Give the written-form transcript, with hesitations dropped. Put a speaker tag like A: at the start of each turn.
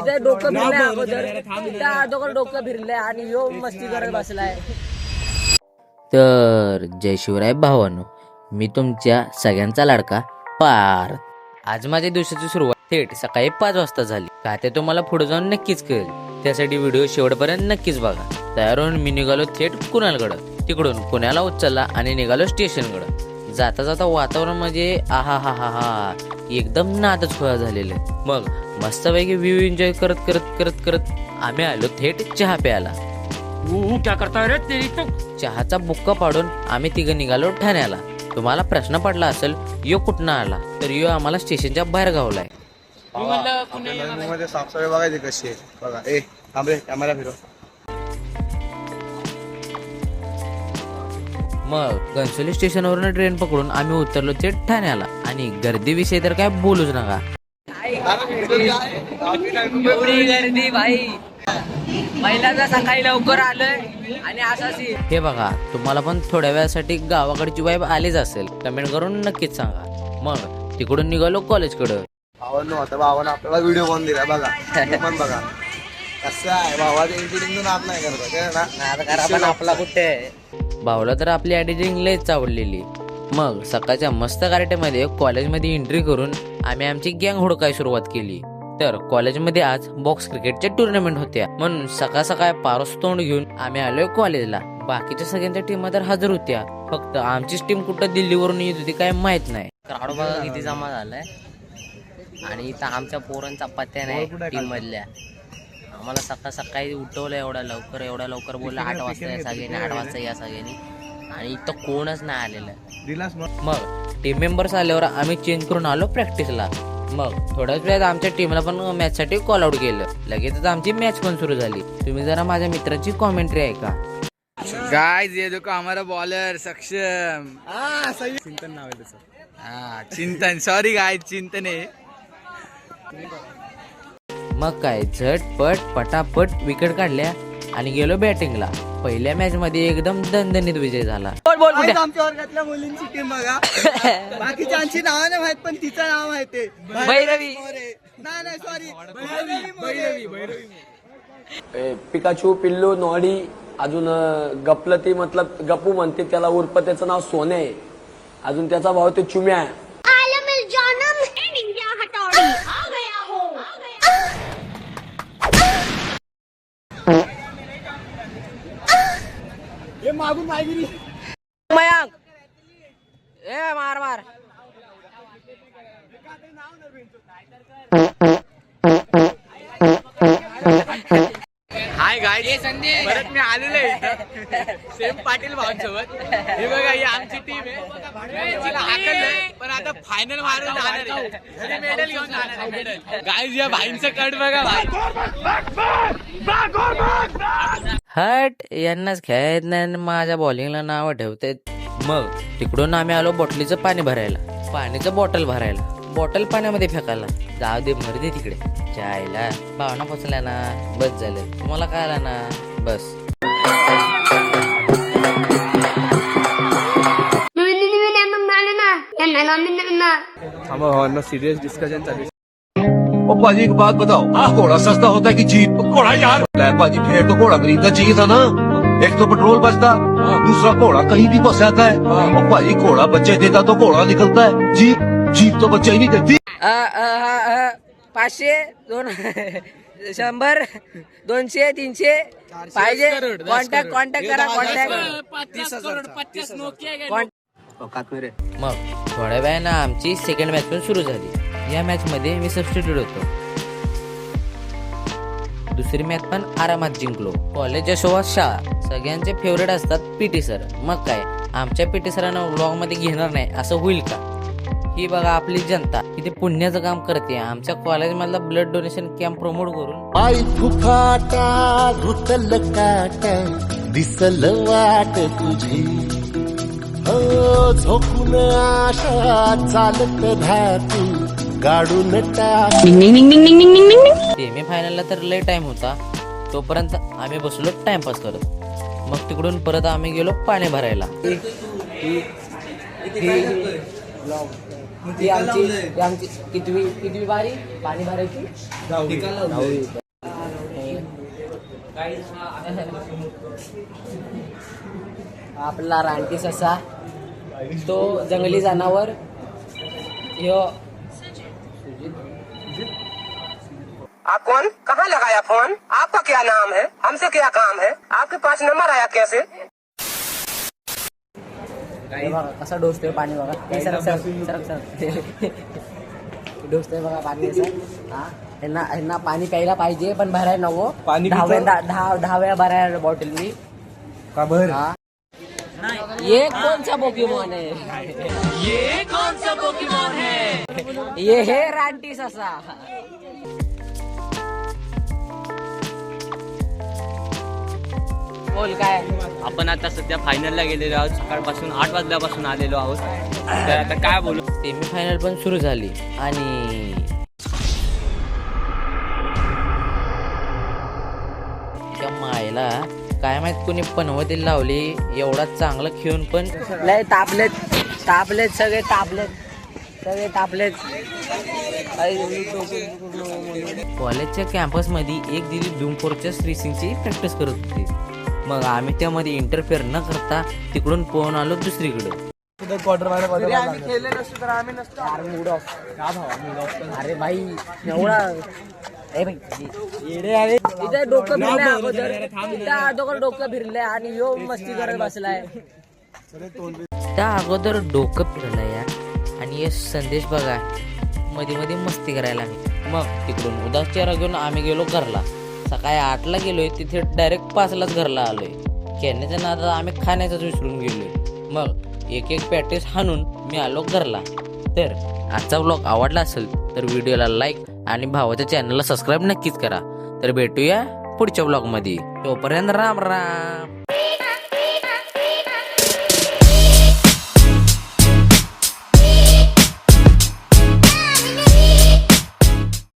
A: इथे डोकं फिरलंय अगोदर, त्या अगोदर डोकं फिरलंय आणि ह्यो मस्ती करत बसलाय.
B: तर जय शिवराय भावानो, मी तुमच्या सगळ्यांचा लाडका पार्थ. आज माझ्या दिवसाची सुरुवात थेट सकाळी 5 वाजता झाली. का ते तुम्हाला पुढे जाऊन नक्कीच कळेल. त्यासाठी व्हिडिओ शेवटपर्यंत नक्कीच बघा. तयार होऊन मी निघालो थेट कुणालकडं. तिकडून पुण्याला उचलला आणि निघालो स्टेशनकडं. जाता जाता वातावरण म्हणजे आहा हा हा हा एकदम नादच खुळा झालेलं. मग मस्तपैकी व्ह्यू एन्जॉय करत करत करत करत आम्ही आलो थेट चहा प्यायला.
C: क्या करता रे तेरी तो.
B: चहाचा बुक्का पाडून आम्ही तिघं निघालो ठाण्याला. तुम्हाला प्रश्न पडला असेल यो कुठनं आला, तर यो आम्हाला स्टेशनच्या बाहेर गावलाय.
D: मध्ये साफसफाई बघायची कशी आहे बघा. ए थांबरे, कॅमेरा फिरव.
B: मग घनसोली स्टेशनवरून ट्रेन पकडून आम्ही उतरलो थेट ठाण्याला. आणि गर्दीविषयी तर काय बोलूच नका.
A: एवढी गर्दी भाई, पहिल्यांदा सकाळी लवकर आलोय आणि असाच.
B: हे बघा, तुम्हाला पण थोड्या वेळासाठी गावाकडची वाईब आलीच असेल, कमेंट करून नक्कीच सांगा. मग तिकडून निघालो कॉलेजकडं.
D: भावांनो, आता भावानं आपल्याला व्हिडिओ कोण दिला बघा. पण बघा कसं आहे, भावाचं एडिटिंग आप नाही करत ना.
A: आपला कुठे
B: भाऊला तर आपली एडिटिंग लयच आवडलेली. मग सकाळच्या मस्त कार्टेमध्ये कॉलेजमध्ये एंट्री करून आम्ही आमची गँग हुडकाय सुरुवात केली. तर कॉलेजमध्ये आज बॉक्स क्रिकेटच्या टुर्नामेंट होत्या, म्हणून सकाळ सकाळ पारोस तोंड घेऊन आम्ही आलोय कॉलेजला. बाकीच्या सगळ्यांच्या टीम तर हजर होत्या, फक्त आमचीच टीम कुठं दिल्लीवरून येत होती काय माहित नाही.
A: क्राऊड बघा किती जमा झालाय. आणि इथं आमच्या पोरांचा पत्त्या नाही टीम मधल्या. आम्हाला सकाळ सकाळी उठवलं एवढ्या लवकर बोललं 8 वाजता या सगळ्यांनी, 8 वाजता या सगळ्यांनी. आणि इथं कोणच नाही आलेलं.
B: मग टीम मेंबर्स आल्यावर आम्ही चेंज करून आलो प्रॅक्टिसला. मग थोड्याच वेळात आमच्या टीमला पण मॅच साठी कॉल आउट केलं. लगेचच आमची मॅच पण सुरू झाली. तुम्ही जरा माझ्या मित्राची कॉमेंट्री ऐका.
C: गाइस ये देखो हमारा बॉलर सक्षम. चिंतन नाव आहे त्याचं. चिंतन, सॉरी गाइस, चिंतन आहे.
B: मग काय झटपट पटापट विकेट काढल्या आणि गेलो बॅटिंगला. पहिल्या मॅच मध्ये एकदम दणदणीत विजय झाला.
D: आमच्या वर्गातल्या मुलींची टीम बघा. बाकीच्यांची नावं नाही माहित, पण तिचं नाव माहिती.
A: भैरवी.
D: नाही सॉरी,
E: पिकाचू, पिल्लू, नोडी, अजून गपलती मतलब गप्पू म्हणते त्याला, उर्फ त्याचं नाव सोने आहे. अजून त्याचा भाव ते चुम्या आहे.
D: मागून मागिरी
A: मयांक ए मार मार.
C: हाय गाइस, परत मी आलेलो आहे सेम पाटील भावांसोबत. हे बघा, ही आमची टीम आहे. तिला हाकललंय, पण आता फायनल मारून जाणार आहे. मेडल घेऊन जाणार आहे, मेडल. गाइस, या भाईंचं कट बघा भाई.
B: हट, यांनाच खेळायत नाही आणि माझ्या बॉलिंगला नाव ठेवते. मग तिकडून आम्ही आलो बॉटलीचं पाणी भरायला. पाण्याचं बॉटल भरायला, बॉटल पाण्यामध्ये फेकायला. जाऊ दे, मर्दी तिकडे. जायला भावना पोचल्या ना, बस झालं. तुम्हाला काय आला ना, बस.
D: सिरियस डिस्कशन चालू.
F: ओ पाजी, एक बात बताओ, घोड़ा सस्ता होता है कि जीप? घोड़ा यार पाजी, फिर तो घोड़ा खरीदना चाहिए था ना. एक तो पेट्रोल बचता, दूसरा घोड़ा कहीं भी फंस जाता है. और पाजी, घोड़ा बच्चे देता तो घोड़ा निकलता है. जीप तो बच्चे ही नहीं देती.
A: 500, 100, 200, 300 पाहिजे. कॉन्टॅक्ट करा.
B: मग थोड्या वेळानं आमची सेकंड मॅच पण सुरू झाली. या मॅच मध्ये मी सबस्टिट्यूट होतो. दुसरी मॅच पण आरामात जिंकलो. कॉलेजच्या सोबत शाळा सगळ्यांचे फेवरेट असतात पीटी सर. मग काय, आमच्या पीटी सरांना व्लॉग मध्ये घेणार नाही असं होईल का? ही बघा आपली जनता किती पुण्याचं काम करते. आमच्या कॉलेज मधला ब्लड डोनेशन कॅम्प प्रमोट करून
G: पाय फुकाटा रुतल काटा दिसल वाट तुझी. हो झोपून आशा चालत धातू गाडून टाक.
B: सेमी फायनलला तर लय टाइम होता. तोपर्यंत आम्ही बसलो टाइमपास करत. मग तिकडून परत आम्ही गेलो पाणी भरायला.
A: ही आमची कितवी बारी पाणी भरायची दहावी. आपला रानटी ससा, तो जंगली जनावर, यो
H: आप कौन? कहाँ लगाया फोन? आपका क्या नाम है? हमसे क्या काम है? आपके पास नंबर आया कैसे?
A: हे बघा कसा डोसतोय पाणी बघा. हे सरक डोसतोय बघा पाणी असं. हा ह्यांना पाणी प्यायला पाहिजे पण भरायला नको. दहा वेळा भरायला बॉटल मी का भर. ये कौन सा पोकेमॉन है? ये कौन सा पोकेमॉन है? ये है रानटी ससा. बोल काय.
C: आपण आता सध्या फायनलला गेलेलो आहोत. सकाळपासून 8 वाजल्यापासून आलेलो आहोत. तर आता काय बोलू.
B: सेमीफायनल पण सुरू झाली आणि त्या मायला काय माहित कोणी पनवती लावली. एवढा चांगला खेळून पण
A: लय तापलेत सगळे तापलेत.
B: कॉलेजच्या कॅम्पस मध्ये एक दिली डूमफोरच्या रेसिंगची प्रॅक्टिस करत होती. मग आम्ही त्यामध्ये इंटरफेअर न करता तिकडून पळून आलो दुसरीकडे.
D: खेळले नसतो तर आम्ही नसतो.
A: अरे भाई एवढा इथे डोकं फिरलंय अगोदर डोकं फिरलंय आणि यो मस्ती करत बसलाय.
B: त्या अगोदर डोकं फिरलं या आणि हे संदेश बघा मध्ये मध्ये मस्ती करायला लागली. मग तिकडून उदास चेहरा घेऊन आम्ही गेलो घरला. सकाळी 8ला गेलोय तिथे डायरेक्ट 5लाच घरला आलोय. खेळण्याच्या नादात आम्ही खाण्याचाच विसरून गेलोय. मग एक पॅटेस हाणून मी आलो घरला. तर आजचा व्लॉग आवडला असेल तर व्हिडिओला लाईक आणि भावाच्या चॅनलला सबस्क्राईब नक्कीच करा. तर भेटूया पुढच्या व्लॉगमध्ये. तोपर्यंत राम राम.